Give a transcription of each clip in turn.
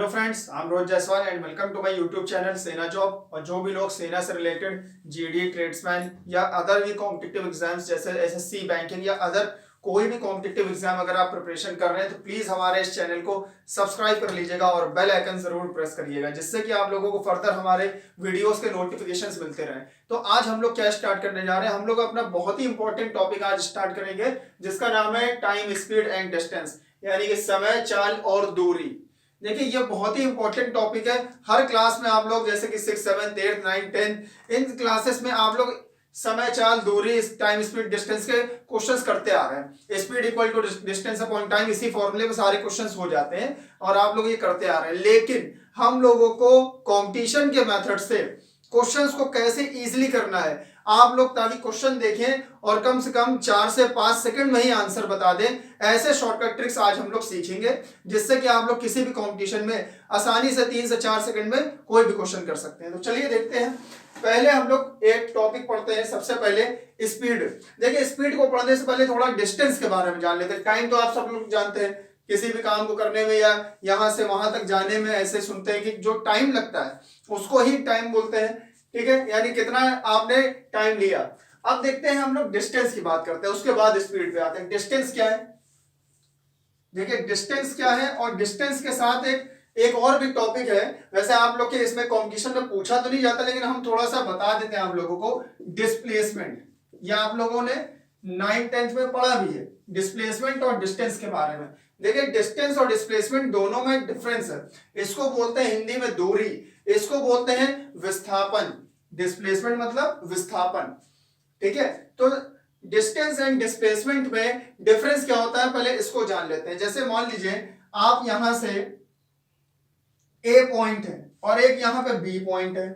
Hello friends, I am Rose Jaiswal and welcome to my YouTube channel Sena job. और जो भी लोग सेना से रिलेटेड जीडी, ट्रेड्समैन या अदर भी कॉम्पिटिटिव एग्जाम्स जैसे एसएससी, बैंकिंग या अदर कोई भी कॉम्पिटिटिव एग्जाम अगर आप प्रिपरेशन कर रहे हैं तो प्लीज हमारे इस चैनल को सब्सक्राइब कर लीजिएगा और बेल आइकन जरूर प्रेस करिएगा, जिससे कि आप लोगों को फर्दर हमारे वीडियोस के नोटिफिकेशंस मिलते रहें। तो आज हम लोग क्या स्टार्ट करने जा रहे हैं, हम लोग अपना बहुत ही इंपॉर्टेंट टॉपिक आज स्टार्ट करेंगे जिसका नाम है टाइम, स्पीड एंड डिस्टेंस, यानी कि समय, चाल और दूरी। देखिए ये बहुत ही इंपॉर्टेंट टॉपिक है। हर क्लास में आप लोग जैसे कि 6, 7, 8, 9, 10 इन क्लासेस में आप लोग समय, चाल, दूरी, टाइम, स्पीड, डिस्टेंस के क्वेश्चंस करते आ रहे हैं। Speed equal to distance upon time, इसी फॉर्मूले में सारे क्वेश्चंस हो जाते हैं और आप लोग ये करते आ रहे हैं। लेकिन हम लोगों को कंपटीशन के मेथड से क्वेश्चंस को कैसे इजीली करना है, आप लोग ताकि क्वेश्चन देखें और कम से कम 4 से 5 सेकंड में ही आंसर बता दें, ऐसे शॉर्टकट ट्रिक्स आज हम लोग सीखेंगे जिससे कि आप लोग किसी भी कंपटीशन में आसानी से 3 से 4 सेकंड में कोई भी क्वेश्चन कर सकते हैं। तो चलिए देखते हैं। पहले हम लोग एक टॉपिक पढ़ते हैं। सबसे पहले स्पीड। देखिए स्पीड को पढ़ने से पहले थोड़ा डिस्टेंस के बारे में जान लेते हैं। टाइम तो आप सब लोग जानते हैं, किसी भी काम को करने में या यहां से वहां तक जाने में ऐसे सुनते हैं कि जो टाइम लगता है उसको ही टाइम बोलते हैं, ठीक है, यानी कितना आपने टाइम लिया। अब देखते हैं हम लोग डिस्टेंस की बात करते हैं, उसके बाद स्पीड पे आते हैं। डिस्टेंस क्या है, देखिए डिस्टेंस क्या है और डिस्टेंस के साथ एक और भी टॉपिक है। वैसे आप लोग के इसमें कॉम्पिटिशन में पूछा तो नहीं जाता, लेकिन हम थोड़ा सा बता देते हैं आप लोगों को। डिस्प्लेसमेंट, या आप लोगों ने 9th 10th में पढ़ा भी है डिस्प्लेसमेंट और डिस्टेंस के बारे में। देखिए डिस्टेंस और डिस्प्लेसमेंट दोनों में डिफरेंस है। इसको बोलते हैं हिंदी में दूरी, इसको बोलते हैं विस्थापन। डिस्प्लेसमेंट मतलब विस्थापन, ठीक है। तो डिस्टेंस एंड डिस्प्लेसमेंट में डिफरेंस क्या होता है, पहले इसको जान लेते हैं। जैसे मान लीजिए आप यहां से ए पॉइंट है और एक यहां पे बी पॉइंट है,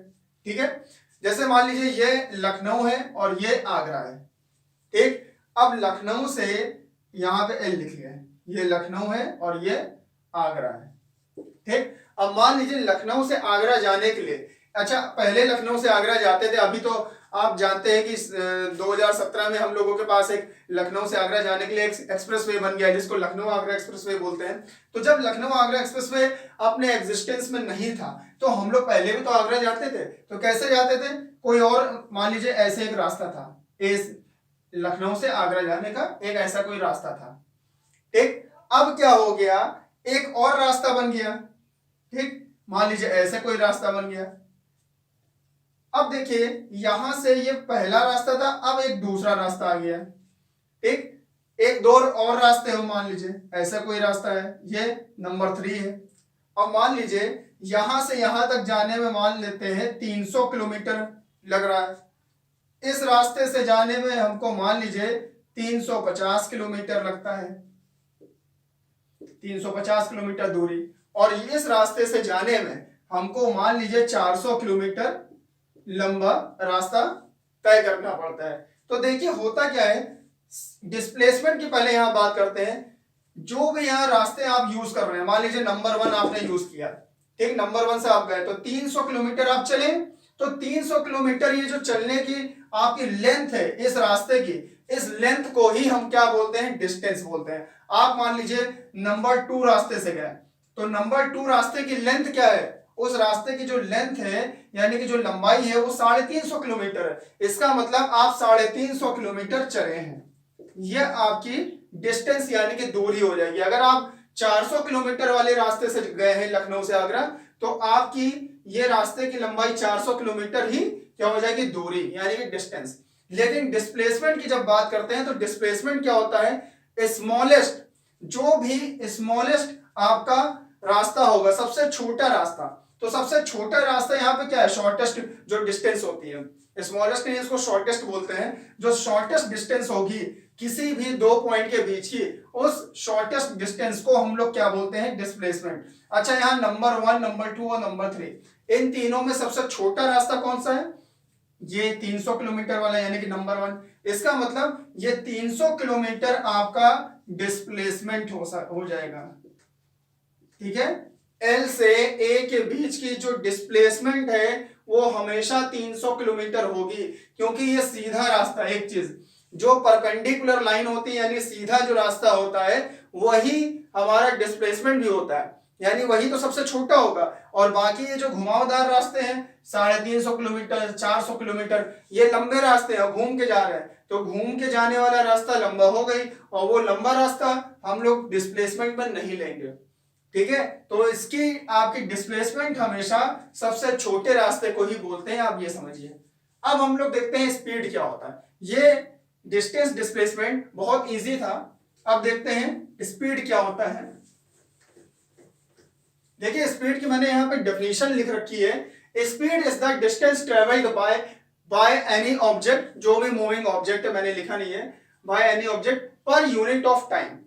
ठीक है। जैसे मान लीजिए ये लखनऊ है और ये आगरा है, ठीक। अब लखनऊ से यहां पे एल लिखिए, ये लखनऊ है और ये आगरा है, ठीक। अब मान लीजिए लखनऊ से आगरा जाने के लिए, अच्छा पहले लखनऊ से आगरा जाते थे, अभी तो आप जानते हैं कि 2017 में हम लोगों के पास एक लखनऊ से आगरा जाने के लिए एक एक्सप्रेस वे बन गया है जिसको लखनऊ आगरा एक्सप्रेस वे बोलते हैं। तो जब लखनऊ आगरा एक्सप्रेस वे अपने एग्जिस्टेंस में नहीं था तो हम लोग पहले भी तो आगरा जाते थे। तो कैसे जाते थे, कोई और मान लीजिए ऐसे एक रास्ता था, लखनऊ से आगरा जाने का एक ऐसा कोई रास्ता था, ठीक। अब क्या हो गया, एक और रास्ता बन गया, ठीक। मान लीजिए ऐसे कोई रास्ता बन गया। अब देखिए यहां से ये पहला रास्ता था, अब एक दूसरा रास्ता आ गया, ठीक। एक दो और रास्ते हो, मान लीजिए ऐसा कोई रास्ता है, ये नंबर 3 है। अब मान लीजिए यहां से यहां तक जाने में मान लेते हैं 300 किलोमीटर लग रहा है। इस रास्ते से जाने में हमको मान लीजिए 350 किलोमीटर लगता है, 350 किलोमीटर दूरी। और इस रास्ते से जाने में हमको मान लीजिए 400 किलोमीटर लंबा रास्ता तय करना पड़ता है। तो देखिए होता क्या है, डिस्प्लेसमेंट की पहले यहां बात करते हैं। जो भी यहां रास्ते आप यूज कर रहे हैं, मान लीजिए नंबर 1 आपने यूज किया, ठीक। नंबर 1 से आप गए तो 300 किलोमीटर आप चले, तो 300 किलोमीटर ये जो चलने की आपकी लेंथ है इस रास्ते की, इस लेंथ को ही हम क्या बोलते हैं, डिस्टेंस बोलते हैं। आप मान लीजिए नंबर 2 रास्ते से गए, तो नंबर 2 रास्ते की लेंथ क्या है, उस रास्ते की जो लेंथ है यानी कि जो लंबाई है वो 350 किलोमीटर है। इसका मतलब आप 350 किलोमीटर चले हैं, यह आपकी डिस्टेंस यानी कि दूरी हो जाएगी। अगर आप 400 किलोमीटर वाले रास्ते से गए हैं लखनऊ से आगरा, तो आपकी ये रास्ते की लंबाई 400 किलोमीटर ही क्या हो जाएगी, दूरी यानी कि डिस्टेंस। लेकिन डिस्प्लेसमेंट की जब बात करते हैं तो डिस्प्लेसमेंट क्या होता है, स्मॉलेस्ट, जो भी स्मॉलेस्ट आपका रास्ता होगा, सबसे छोटा रास्ता। तो सबसे छोटा रास्ता यहाँ पे क्या है, शॉर्टेस्ट जो डिस्टेंस होती है, स्मॉलेस्ट नहीं इसको शॉर्टेस्ट बोलते हैं। जो शॉर्टेस्ट डिस्टेंस होगी किसी भी दो पॉइंट के बीच की, उस शॉर्टेस्ट डिस्टेंस को हम लोग क्या बोलते हैं, डिस्प्लेसमेंट। अच्छा यहाँ नंबर 1, नंबर 2 और नंबर 3, इन तीनों में सबसे छोटा रास्ता कौन सा है, ये 300 किलोमीटर वाला यानी कि नंबर 1। इसका मतलब ये 300 किलोमीटर आपका डिस्प्लेसमेंट हो जाएगा, ठीक है। एल से ए के बीच की जो डिस्प्लेसमेंट है वो हमेशा 300 किलोमीटर होगी, क्योंकि ये सीधा रास्ता, एक चीज जो परपेंडिकुलर लाइन होती है यानी सीधा जो रास्ता होता है वही हमारा डिस्प्लेसमेंट भी होता है। यानी वही तो सबसे छोटा होगा। और बाकी ये जो घुमावदार रास्ते हैं 350 किलोमीटर, 400 किलोमीटर, ये लंबे रास्ते हैं, घूम के जा रहे हैं, तो घूम के जाने वाला रास्ता लंबा हो गई, और वो लंबा रास्ता हम लोग डिस्प्लेसमेंट में नहीं लेंगे। ठीक है, तो इसकी आपकी डिस्प्लेसमेंट हमेशा सबसे छोटे रास्ते को ही बोलते हैं, आप ये समझिए। अब हम लोग देखते हैं स्पीड क्या होता है। ये डिस्टेंस डिस्प्लेसमेंट बहुत इजी था, अब देखते हैं स्पीड क्या होता है। देखिए स्पीड की मैंने यहाँ पे डेफिनेशन लिख रखी है, speed is the distance travelled by any object, जो भी मूविंग ऑब्जेक्ट है, मैंने लिखा नहीं है, by any object per unit of time.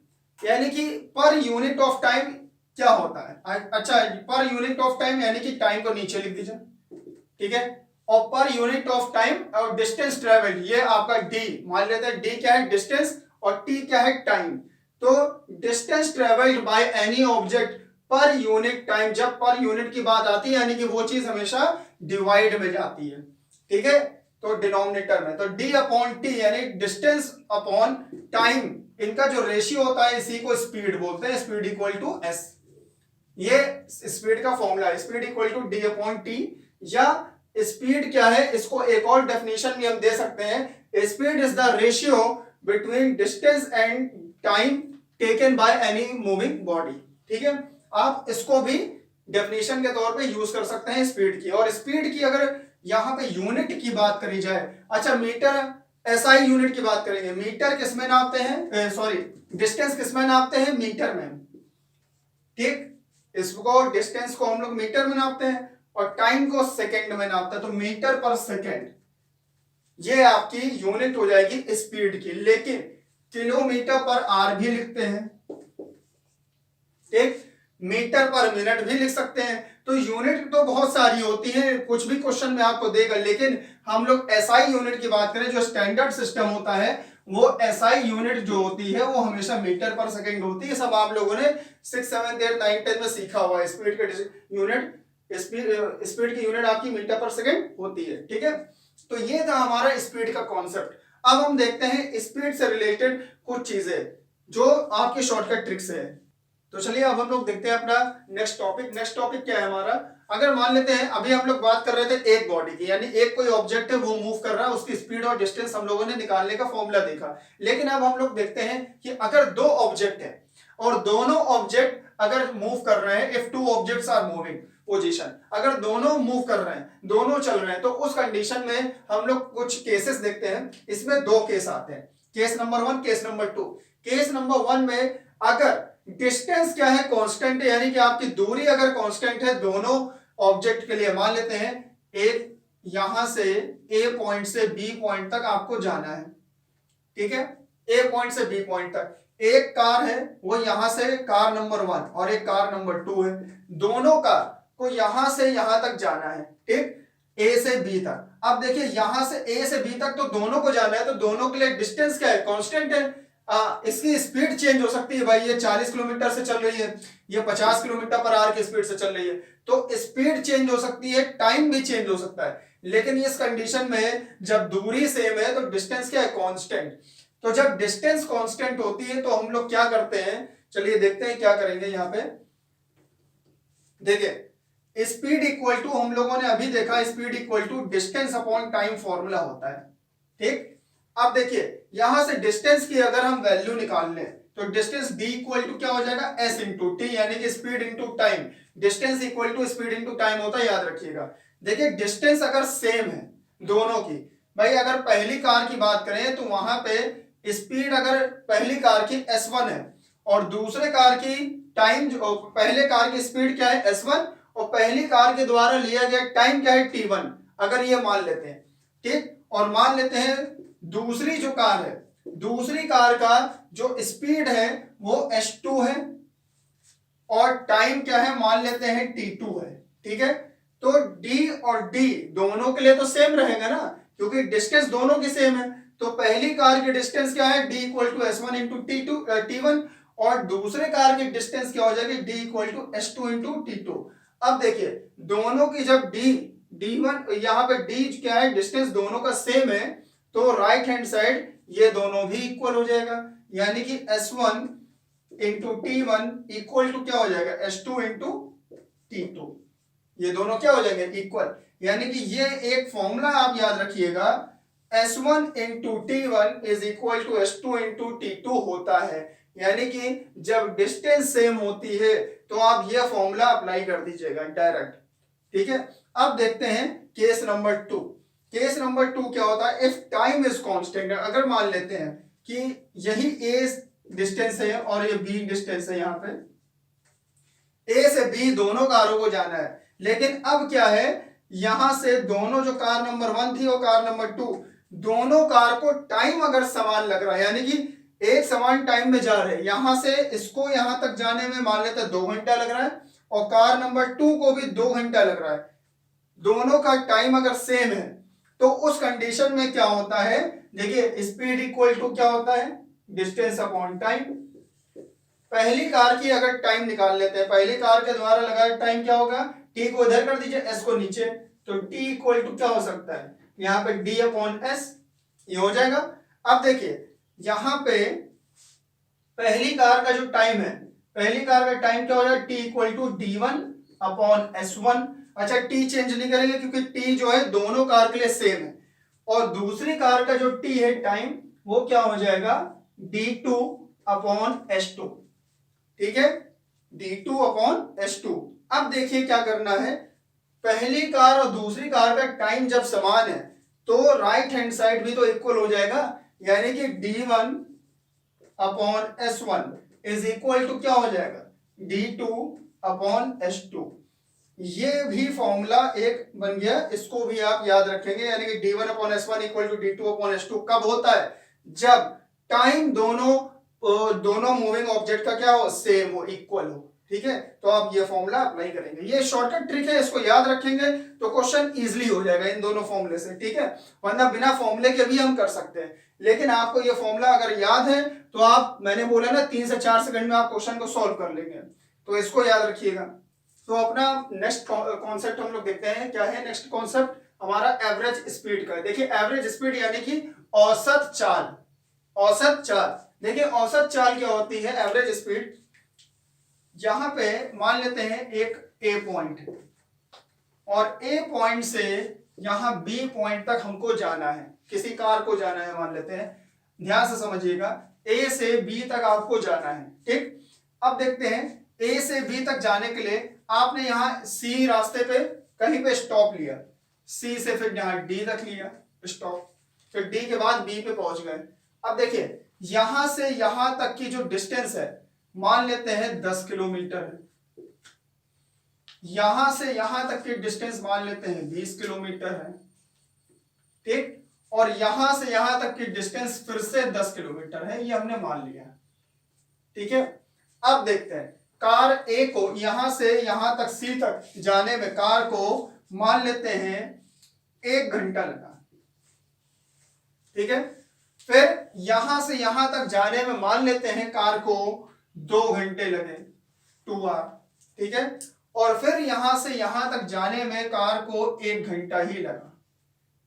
यानी कि पर यूनिट ऑफ टाइम क्या होता है, अच्छा पर यूनिट ऑफ टाइम यानी कि टाइम को नीचे लिख दीजिए, ठीक है, और पर यूनिट ऑफ टाइम और डिस्टेंस ट्रेवल्ड, ये आपका डी मान लेते हैं, डी क्या है डिस्टेंस और टी क्या है टाइम। तो distance travelled by any object per unit time, जब पर यूनिट की बात आती है यानी कि वो चीज हमेशा डिवाइड में जाती है, ठीक है, तो डिनोमिनेटर में, तो डी अपॉन टी यानी डिस्टेंस अपॉन टाइम, इनका जो रेशियो होता है इसी को स्पीड बोलते हैं, स्पीड इक्वल टू एस। ये स्पीड का फॉर्मूला है, speed equal to D upon T. या स्पीड क्या है, इसको एक और डेफिनेशन भी हम दे सकते हैं, speed is the ratio between distance and time taken by any moving body. ठीक है, आप इसको भी डेफिनेशन के तौर पे यूज कर सकते हैं स्पीड की। और स्पीड की अगर यहां पे यूनिट की बात करी जाए, अच्छा मीटर एसआई यूनिट की बात करेंगे, मीटर किस में नापते हैं, सॉरी डिस्टेंस किस में नापते हैं, मीटर में, ठीक, इसको डिस्टेंस को हम लोग मीटर में नापते हैं और टाइम को सेकंड में नापते हैं, तो मीटर पर सेकंड ये आपकी यूनिट हो जाएगी स्पीड की। लेकिन किलोमीटर पर आर भी लिखते हैं, ठीक, मीटर पर मिनट भी लिख सकते हैं, तो यूनिट तो बहुत सारी होती है, कुछ भी क्वेश्चन में आपको देगा, लेकिन हम लोग एसआई यूनिट की बात करें, जो स्टैंडर्ड सिस्टम होता है, वो एसआई यूनिट जो होती है वो हमेशा मीटर पर सेकंड होती है। सब आप लोगों ने 6, 7, 8, 9, 10 में सीखा हुआ है, स्पीड के यूनिट, स्पीड की यूनिट आपकी मीटर पर सेकंड होती है, ठीक है। तो ये था हमारा स्पीड का कॉन्सेप्ट। अब हम देखते हैं स्पीड से रिलेटेड कुछ चीजें जो आपकी शॉर्टकट ट्रिक्स है। तो चलिए अब हम लोग देखते हैं अपना नेक्स्ट टॉपिक। नेक्स्ट टॉपिक क्या है हमारा, अगर मान लेते हैं अभी हम लोग बात कर रहे थे एक बॉडी की, यानी एक कोई ऑब्जेक्ट है वो मूव कर रहा है, उसकी स्पीड और डिस्टेंस हम लोगों ने निकालने का फॉर्मूला देखा। लेकिन अब हम लोग देखते हैं कि अगर दो ऑब्जेक्ट है और दोनों ऑब्जेक्ट अगर मूव कर रहे हैं, if two objects are moving position, अगर दोनों मूव कर रहे हैं, दोनों चल रहे हैं, तो उस कंडीशन में हम लोग कुछ केसेस देखते हैं। इसमें दो केस आते हैं, case number 1, case number 2। Case number 1 में अगर डिस्टेंस क्या है, कांस्टेंट है, यानी कि आपकी दूरी अगर कांस्टेंट है दोनों ऑब्जेक्ट के लिए, मान लेते हैं एक यहां से ए पॉइंट से बी पॉइंट तक आपको जाना है, ठीक है, ए पॉइंट से बी पॉइंट तक। एक कार है वो यहां से कार नंबर 1 और एक कार नंबर 2 है, दोनों कार को यहां से यहां तक जाना है, ठीक, ए से बी तक। अब देखिए यहां से ए से बी तक तो दोनों को जाना है, तो दोनों के लिए डिस्टेंस क्या है, कांस्टेंट है। इसकी स्पीड चेंज हो सकती है भाई, ये 40 किलोमीटर से चल रही है, ये 50 किलोमीटर पर आवर की स्पीड से चल रही है, तो स्पीड चेंज हो सकती है, टाइम भी चेंज हो सकता है। लेकिन इस कंडीशन में जब दूरी सेम है तो डिस्टेंस क्या है, कांस्टेंट। तो जब डिस्टेंस कांस्टेंट होती है तो हम लोग क्या करते हैं, चलिए देखते हैं क्या करेंगे। यहां पे देखिए स्पीड इक्वल टू, हम लोगों ने अभी देखा speed equal to distance upon time formula होता है, ठीक। अब देखिए यहां से डिस्टेंस की अगर हम वैल्यू निकाल लें तो डिस्टेंस d इक्वल टू क्या हो जाएगा, s इंटू टी, यानी कि speed into time. Distance equal to speed into time होता है, याद रखिएगा। देखिए डिस्टेंस अगर सेम है दोनों की, भाई अगर पहली कार की बात करें तो वहां पे स्पीड अगर पहली कार की s1 है और दूसरे कार की टाइम, पहले कार की स्पीड क्या है s1 और पहली कार के द्वारा लिया गया टाइम क्या है t1, अगर ये मान लेते हैं, ठीक। और मान लेते हैं दूसरी जो कार है, दूसरी कार का जो स्पीड है वो s2 है और टाइम क्या है, मान लेते हैं t2 है, ठीक है। तो d और d दोनों के लिए तो सेम रहेगा ना, क्योंकि डिस्टेंस दोनों की सेम है। तो पहली कार की डिस्टेंस क्या है, d equal to s1 into t1, और दूसरे कार की डिस्टेंस क्या हो जाएगी, d equal to s2 into t2। अब देखिए दोनों की जब d1 यहाँ पे d क्या है, डिस्टेंस दोनों का सेम है, तो राइट हैंड साइड ये दोनों भी इक्वल हो जाएगा, यानी कि s1 into T1 equal to क्या हो जाएगा S2 इंटू T2। ये दोनों क्या हो जाएंगे इक्वल, यानी कि ये एक फॉर्मूला आप याद रखिएगा, S1 into T1 is equal to S2 into T2 होता है। यानी कि जब डिस्टेंस सेम होती है तो आप ये फॉर्मूला अप्लाई कर दीजिएगा डायरेक्ट। ठीक है, अब देखते हैं केस नंबर 2। केस नंबर 2 क्या होता है, इफ टाइम इज कांस्टेंट, अगर मान लेते हैं कि यही A डिस्टेंस है और ये B डिस्टेंस है, यहाँ पे A से B दोनों कारों को जाना है, लेकिन अब क्या है, यहां से दोनों जो कार नंबर 1 थी और कार नंबर 2, दोनों कार को टाइम अगर समान लग रहा है, यानी कि एक समान टाइम में जा रहे हैं, यहां से इसको यहां तक जाने में मान लेते हैं 2 घंटा लग रहा है और कार नंबर 2 को भी 2 घंटा लग रहा है, दोनों का टाइम अगर सेम है, तो उस कंडीशन में क्या होता है, देखिए स्पीड इक्वल टू क्या होता है, डिस्टेंस अपॉन टाइम। पहली कार की अगर टाइम निकाल लेते हैं, पहली कार के द्वारा लगाया टाइम क्या होगा, टी को इधर कर दीजिए, एस को नीचे, तो टी इक्वल टू क्या हो सकता है, यहाँ पे डी अपॉन एस, ये हो जाएगा। अब देखिए यहां पे पहली कार का जो टाइम है, पहली कार का टाइम क्या हो जाएगा, T equal to D one upon S one. अच्छा, टी चेंज नहीं करेंगे क्योंकि टी जो है दोनों कार के लिए सेम है, और दूसरी कार का जो टी है टाइम, वो क्या हो जाएगा, D two upon S two. ठीक है, D2 अपॉन S2। अब देखिए क्या करना है, पहली कार और दूसरी कार का टाइम जब समान है तो राइट हैंड साइड भी तो इक्वल हो जाएगा, यानी कि D1 upon S1 is equal to क्या हो जाएगा, D2 अपॉन S2। ये भी फॉर्मूला एक बन गया, इसको भी आप याद रखेंगे, यानी कि D1 upon S1 equal to D2 upon S2 कब होता है, जब टाइम दोनों मूविंग ऑब्जेक्ट का क्या हो, सेम हो, इक्वल हो। ठीक है, तो आप ये फॉर्मूला अप्लाई करेंगे, ये शॉर्टकट ट्रिक है, इसको याद रखेंगे तो क्वेश्चन इजीली हो जाएगा इन दोनों फॉर्मूले से। ठीक है, वरना बिना फॉर्मूले के भी हम कर सकते हैं, लेकिन आपको ये फॉर्मूला अगर याद है तो आप, मैंने बोला ना 3 से 4 सेकंड में आप क्वेश्चन को सॉल्व कर लेंगे, तो इसको याद रखिएगा। तो अपना नेक्स्ट कॉन्सेप्ट हम लोग देखते हैं, क्या है नेक्स्ट कॉन्सेप्ट हमारा, एवरेज स्पीड का। देखिए एवरेज स्पीड यानी कि औसत चाल, औसत चाल। देखिए औसत चाल क्या होती है, एवरेज स्पीड, यहां पे मान लेते हैं एक ए पॉइंट है और ए पॉइंट से यहां बी पॉइंट तक हमको जाना है, किसी कार को जाना है, मान लेते हैं, ध्यान से समझिएगा, ए से बी तक आपको जाना है। ठीक, अब देखते हैं ए से बी तक जाने के लिए आपने यहां सी रास्ते पे कहीं पे स्टॉप लिया, सी से फिर यहां डी तक लिया स्टॉप, फिर डी के बाद बी पे पहुंच गए। अब देखिए यहां से यहां तक की जो डिस्टेंस है, मान लेते हैं 10 किलोमीटर है, यहां से यहां तक की डिस्टेंस मान लेते हैं 20 किलोमीटर है। ठीक, और यहां से यहां तक की डिस्टेंस फिर से 10 किलोमीटर है, ये हमने मान लिया। ठीक है, अब देखते हैं कार ए को यहां से यहां तक सी तक जाने में कार को मान लेते हैं 1 घंटा लगा। ठीक है, फिर यहां से यहां तक जाने में मान लेते हैं कार को 2 घंटे लगे, 2 आवर। ठीक है, और फिर यहां से यहां तक जाने में कार को 1 घंटा ही लगा,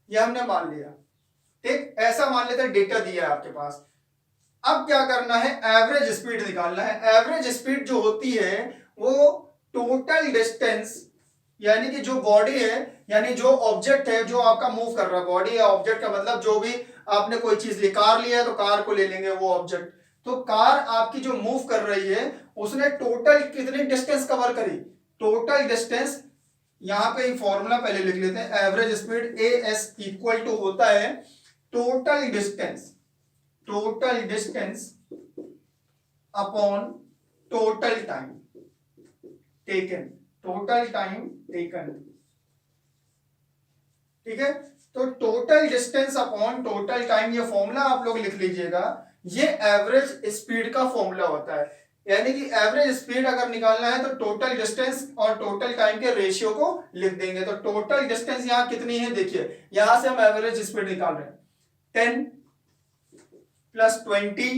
यह हमने मान लिया। ठीक, ऐसा मान लेते हैं, डेटा दिया है आपके पास। अब क्या करना है, एवरेज स्पीड निकालना है। एवरेज स्पीड जो होती है वो टोटल डिस्टेंस, यानी कि जो बॉडी है, यानी जो ऑब्जेक्ट है जो आपका मूव कर रहा है, बॉडी या ऑब्जेक्ट का मतलब जो भी आपने कोई चीज ली, कार लिया है तो कार को ले लेंगे वो ऑब्जेक्ट, तो कार आपकी जो मूव कर रही है उसने टोटल कितनी डिस्टेंस कवर करी, टोटल डिस्टेंस, यहां पे फॉर्मूला पहले लिख लेते हैं, average speed A S equal to होता है total distance, total distance upon total time taken, total time taken. ठीक है, तो total distance upon total time, ये फॉर्मूला आप लोग लिख लीजिएगा, ये एवरेज स्पीड का फॉर्मूला होता है। यानी कि एवरेज स्पीड अगर निकालना है तो टोटल डिस्टेंस और टोटल टाइम के रेशियो को लिख देंगे। तो टोटल डिस्टेंस यहां कितनी है, देखिए यहां से हम एवरेज स्पीड निकाल रहे हैं, 10 प्लस 20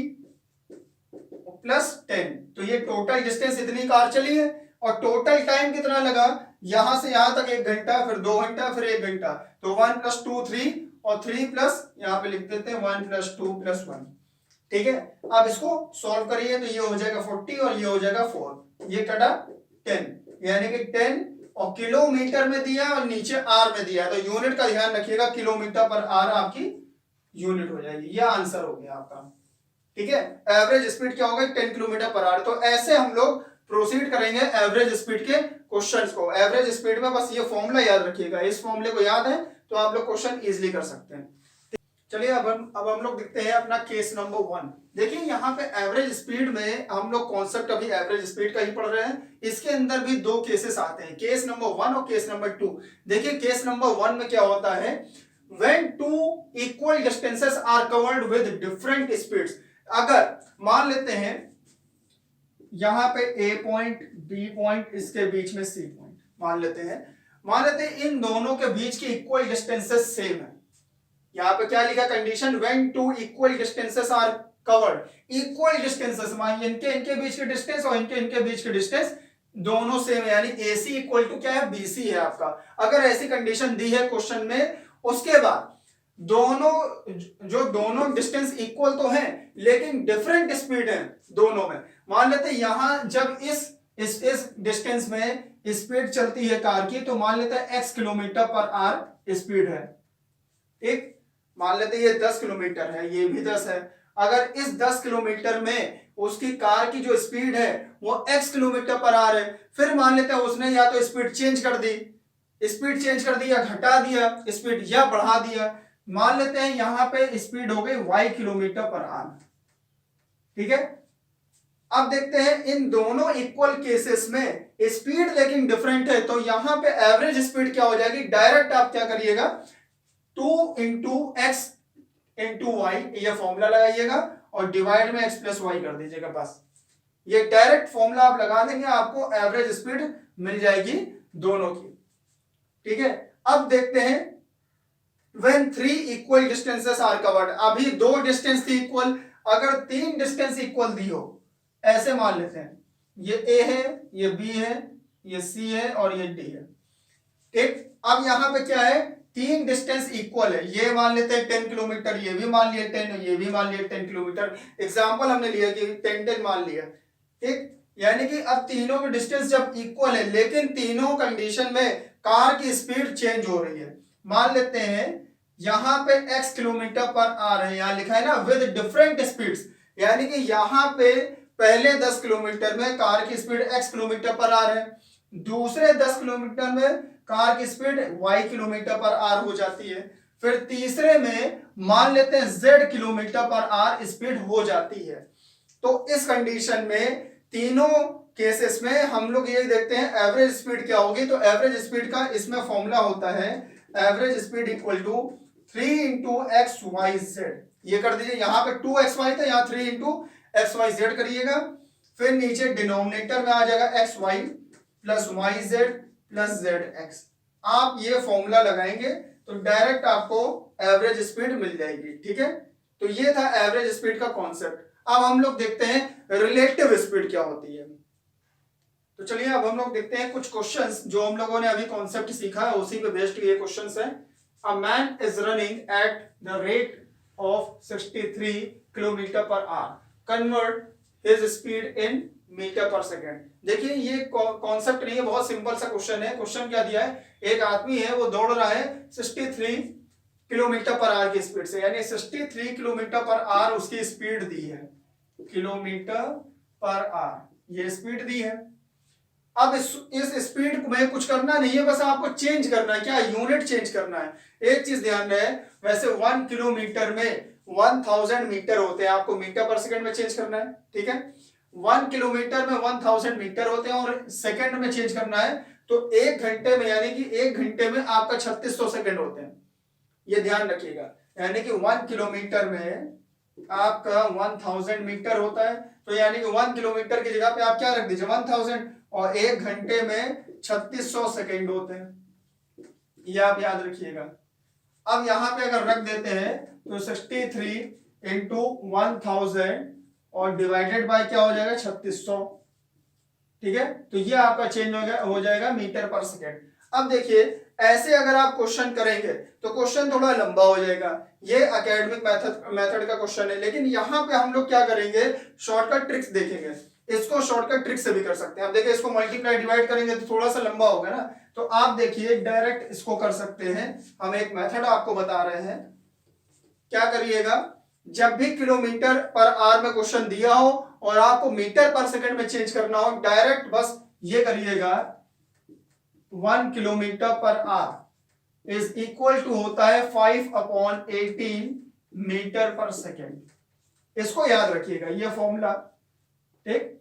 प्लस 10, तो ये टोटल डिस्टेंस इतनी कार चली है, और टोटल टाइम कितना लगा, यहां से यहां तक 1 घंटा, फिर 2 घंटा, फिर 1 घंटा, तो 1 + 2 3, और 3 प्लस यहां पे लिख देते हैं 1 + 2 + 1, ठीक है। अब इसको सॉल्व करिए तो ये हो जाएगा 40 और ये हो जाएगा 4, ये कटा 10, यानी कि 10 और किलोमीटर में दिया और नीचे आर में दिया, तो यूनिट का ध्यान रखिएगा, किलोमीटर पर आर आपकी यूनिट हो जाएगी। यह आंसर हो गया आपका, ठीक है। एवरेज स्पीड क्या होगा, 10 किलोमीटर पर आवर। तो ऐसे हम लोग प्रोसीड करेंगे एवरेज स्पीड के क्वेश्चंस को। एवरेज स्पीड में बस ये फॉर्मूला याद रखिएगा, इस फॉर्मूले को याद है तो आप लोग क्वेश्चन इजीली कर सकते हैं। चलिए अब हम लोग देखते हैं अपना केस नंबर 1। देखिए यहाँ पे एवरेज स्पीड में हम लोग कॉन्सेप्ट अभी एवरेज स्पीड का ही पढ़ रहे हैं। इसके अंदर भी दो केसेस आते हैं, केस नंबर 1 और केस नंबर 2। देखिए केस नंबर 1 में क्या होता है, when two equal distances are covered with different speeds। अगर मान लेते हैं यहां पे A पॉइंट B पॉइंट, इसके बीच में C पॉइंट मान लेते हैं इन दोनों के बीच की इक्वल डिस्टेंसेस सेम है। यहां पे क्या लिखा condition, when two equal distances are covered, equal distances मान इनके बीच के डिस्टेंस और इनके बीच के डिस्टेंस दोनों सेम है, यानी AC इक्वल टू क्या है, BC है आपका। अगर ऐसी कंडीशन दी है क्वेश्चन में, उसके बाद दोनों डिस्टेंस इक्वल तो हैं लेकिन डिफरेंट स्पीड है दोनों में। मान लेते हैं यहां जब इस डिस्टेंस में स्पीड चलती है कार की, तो मान लेते हैं x kilometre per our speed है, ठीक। मान लेते हैं ये 10 किलोमीटर है, ये भी 10 है। अगर इस 10 किलोमीटर में उसकी कार की जो स्पीड है वो x किलोमीटर पर आवर है, फिर मान लेते हैं उसने या तो स्पीड चेंज कर दी या घटा दिया स्पीड या बढ़ा दिया। मान लेते हैं यहां पे स्पीड हो गई y किलोमीटर पर आवर, ठीक है। अब देखते हैं इन दोनों इक्वल केसेस में स्पीड लेकिन डिफरेंट है, तो यहां पे एवरेज स्पीड क्या हो जाएगी, डायरेक्ट आप क्या करिएगा, 2 इंटू एक्स इंटू वाई, यह फॉर्मूला लगाइएगा और डिवाइड में x प्लस वाई कर दीजिएगा। बस ये डायरेक्ट फॉर्मूला आप लगा देंगे, आपको एवरेज स्पीड मिल जाएगी दोनों की, ठीक है। अब देखते हैं when 3 equal distances are covered, अभी दो डिस्टेंस थी इक्वल, अगर 3 डिस्टेंस इक्वल दी हो, ऐसे मान लेते हैं ये A है, ये B है, ये C है और ये D है, ठीक। अब यहां पे क्या है, 3 डिस्टेंस इक्वल है, ये मान लेते हैं 10 किलोमीटर, ये भी मान लिया 10, ये भी मान लिया 10 किलोमीटर। एग्जाम्पल हमने लिया कि 10 मान लिया, ठीक। यानी कि अब तीनों के डिस्टेंस जब इक्वल है लेकिन तीनों कंडीशन में कार की स्पीड चेंज हो रही है। मान लेते हैं यहां पे x किलोमीटर पर आवर है, यहां लिखा है ना विद डिफरेंट स्पीड्स, यानी कि यहां पे पहले 10 किलोमीटर में कार की speed x kilometre per our है, दूसरे 10 किलोमीटर में कार की speed y kilometre per our हो जाती है, फिर तीसरे में मान लेते हैं z kilometre per our speed हो जाती है। तो इस कंडीशन में तीनों केसेस में हम लोग ये देखते हैं एवरेज स्पीड क्या होगी। तो एवरेज स्पीड का इसमें फॉर्मूला होता है average speed equal to 3 into X Y Z, ये कर दीजिए। यहां पे 2xy था, यहां 3 इंटू एक्स वाई जेड करिएगा, फिर नीचे डिनोमिनेटर में आ जाएगा X Y plus Y Z plus Z X. आप ये फॉर्मूला लगाएंगे तो डायरेक्ट आपको एवरेज स्पीड मिल जाएगी, ठीक है। तो ये था एवरेज स्पीड का कॉन्सेप्ट। अब हम लोग देखते हैं रिलेटिव स्पीड क्या होती है। तो चलिए अब हम लोग देखते हैं कुछ क्वेश्चंस जो हम लोगों ने अभी कॉन्सेप्ट सीखा है, उसी पे बेस्ड ये क्वेश्चंस हैं। A man is running at the rate of 63 kilometre per hour, convert his speed in metre per second. देखिए ये कॉन्सेप्ट नहीं है, बहुत सिंपल सा क्वेश्चन है। क्वेश्चन क्या दिया है, एक आदमी है वो दौड़ रहा है 63 किलोमीटर पर आवर की स्पीड से, यानी 63 किलोमीटर पर आवर उसकी स्पीड दी है, किलोमीटर पर आवर ये स्पीड दी है। अब इस स्पीड में कुछ करना नहीं है, बस आपको चेंज करना है, क्या यूनिट चेंज करना है। एक चीज ध्यान रहे, वैसे 1 किलोमीटर में 1000 मीटर होते हैं, आपको मीटर पर सेकंड में चेंज करना है, ठीक है। 1 किलोमीटर में 1000 मीटर होते हैं और सेकंड में चेंज करना है तो 1 घंटे में, यानी कि 1 घंटे में आपका 3600 सेकंड होते हैं, ये ध्यान रखिएगा। यानी कि 1 किलोमीटर में आपका 1000 मीटर होता है, तो यानी कि 1 किलोमीटर की जगह पे आप क्या रख दीजिए 1000, और 1 घंटे में 3600 सेकंड होते हैं, ये आप याद रखिएगा। अब यहां पे अगर रख देते हैं तो 63 इंटू 1000 और डिवाइडेड बाय क्या हो जाएगा 3600, ठीक है। तो ये आपका चेंज हो जाएगा मीटर पर सेकेंड। अब देखिए ऐसे अगर आप क्वेश्चन करेंगे तो क्वेश्चन थोड़ा लंबा हो जाएगा। ये एकेडमिक मेथड का क्वेश्चन है, लेकिन यहाँ पे हम लोग क्या करेंगे, शॉर्टकट ट्रिक्स देखेंगे। इसको शॉर्टकट ट्रिक से भी कर सकते हैं। अब देखिए इसको मल्टीप्लाई डिवाइड करेंगे तो थोड़ा सा लंबा होगा ना, तो आप देखिए डायरेक्ट इसको कर सकते हैं। हम एक मेथड आपको बता रहे हैं। क्या करिएगा, जब भी किलोमीटर पर आवर में क्वेश्चन दिया हो और आपको मीटर पर सेकंड में चेंज करना हो, डायरेक्ट बस ये करिएगा 1 kilometre per our is equal to होता है 5/18 मीटर पर सेकेंड। इसको याद रखिएगा, ये फॉर्मूला, ठीक,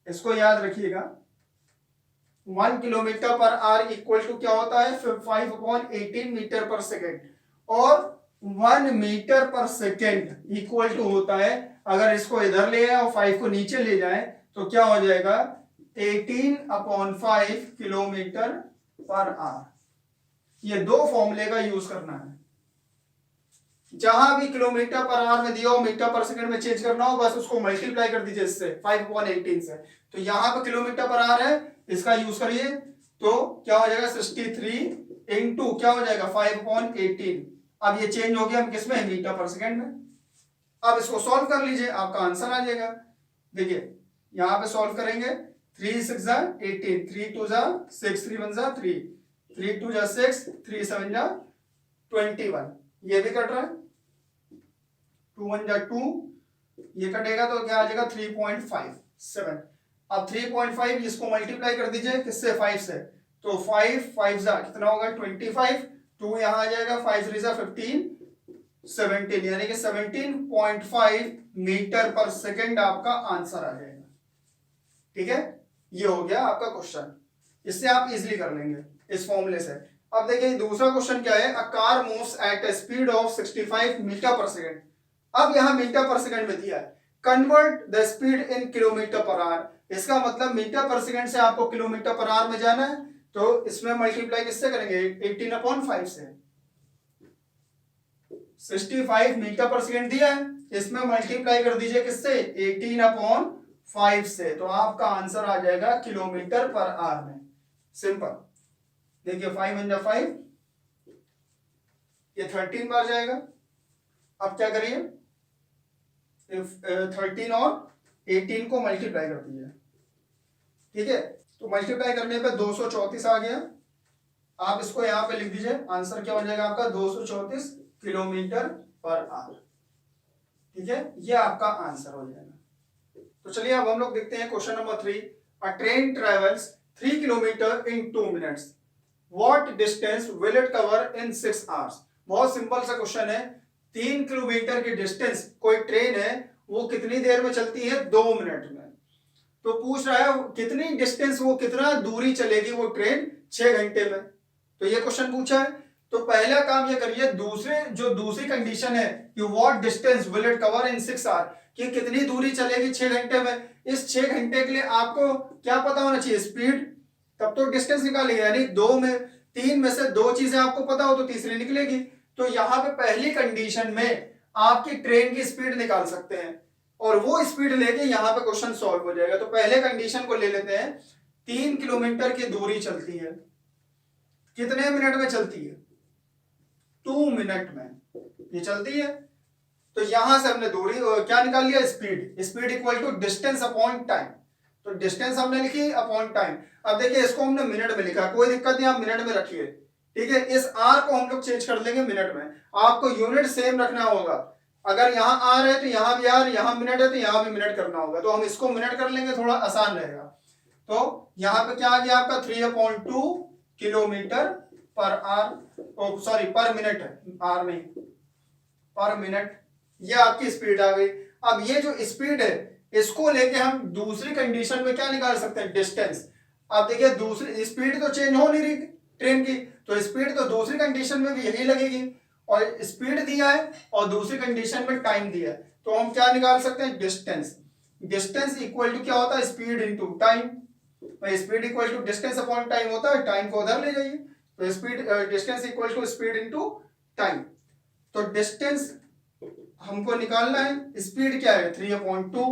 इसको याद रखिएगा। 1 kilometre per our equal to क्या होता है, 5/18 मीटर पर सेकेंड, और 1 metre per second equal to होता है, अगर इसको इधर ले आए और 5 को नीचे ले जाए तो क्या हो जाएगा, 18/5 किलोमीटर पर आवर। ये दो फॉर्मूले का यूज करना है। जहां भी किलोमीटर पर आवर में दिया हो, मीटर पर सेकंड में चेंज करना हो, बस उसको मल्टीप्लाई कर दीजिए इससे 5/18 से। तो यहां पे किलोमीटर पर आवर है, इसका यूज करिए तो क्या हो जाएगा 63 इंटू क्या हो जाएगा 5/18। अब ये चेंज हो गया हम किसमें, मीटर पर सेकंड में। अब इसको सॉल्व कर लीजिए, आपका आंसर आ जाएगा। देखिए यहां पे सॉल्व करेंगे, 3 6 जा 18, 3 2 जा 6, 3 1 जा 3, 3 2 जा 6, 3 7 जा 21, ये भी कट रहा है, 2 1 जा 2, ये कटेगा तो क्या आ जाएगा 3.57। अब 3.5 इसको मल्टीप्लाई कर दीजिए किससे, 5 से, तो 5 5 जा कितना होगा 25, 2 यहां आ जाएगा, 5 3 जा 15, 17, यानी कि 17.5 मीटर पर सेकंड आपका आंसर आ जाएगा। ठीक है, ये हो गया आपका क्वेश्चन। इससे आप इजीली कर लेंगे इस फॉर्मूले से। अब देखिए दूसरा क्वेश्चन क्या है, a car moves at a speed of 65 metre per second. अब यहां मीटर पर सेकंड में दिया है, convert the speed in kilometre per hour. इसका मतलब मीटर पर सेकंड से आपको किलोमीटर पर आवर में जाना है, तो इसमें मल्टीप्लाई किससे करेंगे, 18/5 से। 65 मीटर पर सेकंड दिया है, इसमें मल्टीप्लाई कर दीजिए किससे, 18/5 से, तो आपका आंसर आ जाएगा किलोमीटर पर आवर में। सिंपल। देखिए 5 1 5, ये 13 बार जाएगा। अब क्या करिए, 13 और 18 को मल्टीप्लाई कर दीजिए। ठीक है, तो मल्टीप्लाई करने पे 234 आ गया। आप इसको यहां पे लिख दीजिए, आंसर क्या हो जाएगा आपका 234 किलोमीटर पर आवर। ठीक है, ये आपका आंसर हो जाएगा। तो चलिए अब हम लोग देखते हैं question number 3। A train travels 3 kilometre in 2 minutes, what distance will it cover in 6 hours. बहुत सिंपल सा क्वेश्चन है। 3 किलोमीटर की डिस्टेंस कोई ट्रेन है, वो कितनी देर में चलती है, 2 मिनट में। तो पूछ रहा है कितनी डिस्टेंस, वो कितना दूरी चलेगी वो ट्रेन 6 घंटे में। तो ये क्वेश्चन पूछा है। तो पहला काम ये करिए, दूसरी कंडीशन है कि what distance will it cover in 6 hour, कि कितनी दूरी चलेगी 6 घंटे में। इस 6 घंटे के लिए आपको क्या पता होना चाहिए, स्पीड, तब तो डिस्टेंस निकालेंगे। यानी 3 में से 2 चीजें आपको पता हो तो तीसरी निकलेगी। तो यहां पे पहली कंडीशन में आपकी ट्रेन की स्पीड निकाल सकते हैं और वो स्पीड लेके यहां पे क्वेश्चन सॉल्व हो जाएगा। तो पहले कंडीशन को ले लेते हैं। 3 किलोमीटर की दूरी चलती है, कितने मिनट में चलती है, 2 मिनट में ये चलती है। तो यहां से हमने दूरी क्या निकाल लिया, speed. Speed equal to distance upon time. तो डिस्टेंस हमने लिखी अपॉन टाइम। अब देखिए इसको हमने मिनट में लिखा, कोई दिक्कत नहीं, आप मिनट में रखिए। ठीक है, इस आर को हम लोग चेंज कर देंगे मिनट में। आपको यूनिट सेम रखना होगा। अगर यहाँ आर है तो यहाँ भी आर, यहाँ मिनट है तो यहाँ भी मिनट करना होगा। तो हम इसको मिनट कर लेंगे, थोड़ा आसान रहेगा। तो यहाँ पे क्या आ गया आपका 3/2 किलोमीटर पर आर, सॉरी पर मिनट है, आर नहीं, पर मिनट। ये आपकी स्पीड आ गई। अब ये जो स्पीड है इसको लेके हम दूसरी कंडीशन में क्या निकाल सकते हैं, डिस्टेंस। अब देखिए दूसरी स्पीड तो चेंज हो नहीं रही ट्रेन की, तो स्पीड तो दूसरी कंडीशन में भी यही लगेगी। और स्पीड दिया है और दूसरी कंडीशन में टाइम दिया है, तो हम क्या निकाल सकते हैं, डिस्टेंस। डिस्टेंस इक्वल टू क्या होता है, speed into time. Speed equal to distance upon time होता है, टाइम को उधर ले जाइए। तो speed distance equal to speed into time. तो डिस्टेंस हमको निकालना है, स्पीड क्या है 3/2,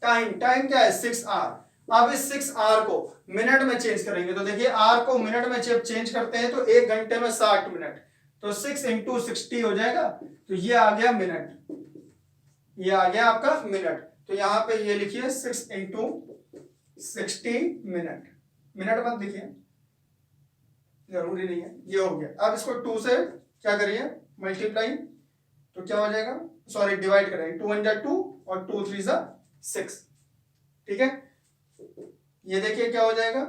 टाइम क्या है 6 आवर। अब इस 6 आवर को मिनट में चेंज करेंगे तो देखिए आर को मिनट में जब चेंज करते हैं तो 1 घंटे में 60 मिनट, तो 6 × 60 हो जाएगा, तो ये आ गया मिनट, ये आ गया आपका मिनट। तो यहाँ पे ये लिखिए 6 × 60 मिनट, मिनट मत लिखिए, जरूरी नहीं है। ये हो गया। अब इसको 2 से क्या करिए मल्टीप्लाई, तो क्या हो जाएगा, सॉरी डिवाइड करेंगे, 2 × 2 और 2 × 3 = 6, ठीक है। ये देखिए क्या हो जाएगा,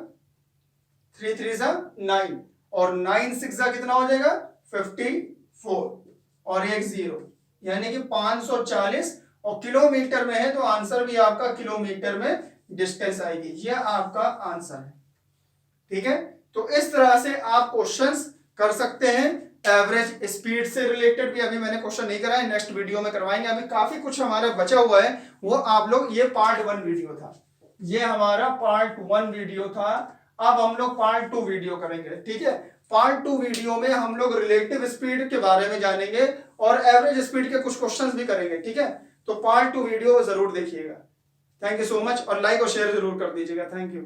3 × 3 = 9 और 9 × 6 कितना हो जाएगा 54 और एक 0, यानी कि 540, और किलोमीटर में है तो आंसर भी आपका किलोमीटर में डिस्टेंस आएगी। ये आपका आंसर है, ठीक है। तो इस तरह से आप क्वेश्चंस कर सकते हैं। एवरेज स्पीड से रिलेटेड भी अभी मैंने क्वेश्चन नहीं कराया, नेक्स्ट वीडियो में करवाएंगे। अभी काफी कुछ हमारा बचा हुआ है, वो आप लोग, ये पार्ट 1 वीडियो था, ये हमारा पार्ट 1 वीडियो था। अब हम लोग पार्ट 2 वीडियो करेंगे, ठीक है। पार्ट 2 वीडियो में हम लोग रिलेटिव स्पीड के बारे में जानेंगे और एवरेज स्पीड के कुछ क्वेश्चंस भी करेंगे, ठीक है। तो पार्ट 2 वीडियो जरूर देखिएगा। थैंक यू सो मच, और लाइक और शेयर जरूर कर दीजिएगा। Thank you.